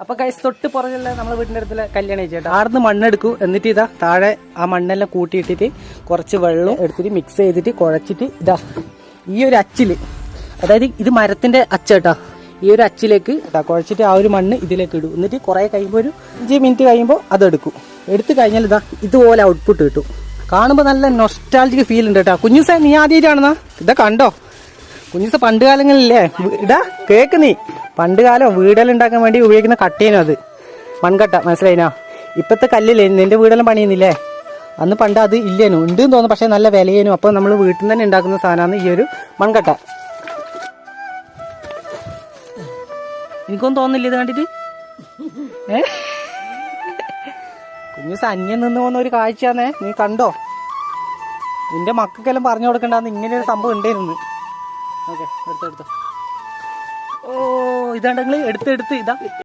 അപ്പൊ കൈസ് തൊട്ട് പുറകിലുള്ള നമ്മളെ വീടിന്റെ അടുത്തുള്ള കല്യാണം ചേട്ടാ ആടുന്ന് മണ്ണെടുക്കൂ. എന്നിട്ട് ഇതാ താഴെ ആ മണ്ണെല്ലാം കൂട്ടിയിട്ടിട്ട് കുറച്ച് വെള്ളം എടുത്തിട്ട് മിക്സ് ചെയ്തിട്ട് കുഴച്ചിട്ട് ഇതാ ഈ ഒരു അച്ചില്, അതായത് ഇത് മരത്തിന്റെ അച്ചേട്ടാ, ഈ ഒരു അച്ചിലേക്ക് കുഴച്ചിട്ട് ആ ഒരു മണ്ണ് ഇതിലേക്ക് ഇടും. എന്നിട്ട് കുറെ കഴിയുമ്പോൾ ഒരു 5 മിനിറ്റ് കഴിയുമ്പോൾ അതെടുക്കും. എടുത്തു കഴിഞ്ഞാൽ ഇതാ ഇതുപോലെ ഔട്ട്പുട്ട് കിട്ടും. കാണുമ്പോൾ നല്ല നൊസ്റ്റാൾജിക് ഫീൽ ഉണ്ട് കേട്ടോ. കുഞ്ഞുസ നീ ആദ്യമായിട്ടാണെന്നാ ഇതാ കണ്ടോ? കുഞ്ഞുസ പണ്ട് കാലങ്ങളില്ലേ ഇതാ കേക്ക് നീ പണ്ട് കാലം വീടെല്ലാം ഉണ്ടാക്കാൻ വേണ്ടി ഉപയോഗിക്കുന്ന കട്ടേനോ അത്, മൺകട്ട, മനസ്സിലായിനാ? ഇപ്പത്തെ കല്ലില്ലേ നിന്റെ വീടെല്ലാം പണിയുന്നില്ലേ, അന്ന് പണ്ട് അത് ഇല്ലേനു, ഉണ്ടെന്ന് തോന്നുന്നു, പക്ഷെ നല്ല വിലയേനു. അപ്പോൾ നമ്മൾ വീട്ടിൽ നിന്ന് തന്നെ ഉണ്ടാക്കുന്ന സാധനമാണ് ഈ ഒരു മൺകട്ട. എനിക്കൊന്നും തോന്നുന്നില്ല ഇത് കണ്ടിട്ട്. കുഞ്ഞുസ അന്യം നിന്ന് പോകുന്ന ഒരു കാഴ്ചയാന്നേ, നീ കണ്ടോ? നിന്റെ മക്കൾക്കെല്ലാം പറഞ്ഞു കൊടുക്കണ്ടെന്ന് ഇങ്ങനെ ഒരു സംഭവം ഉണ്ടേന്ന്. ഓക്കെ, എടുത്തെടുത്തോ. ഓ ഇതാണ്ടെങ്കിൽ എടുത്ത് ഇതാ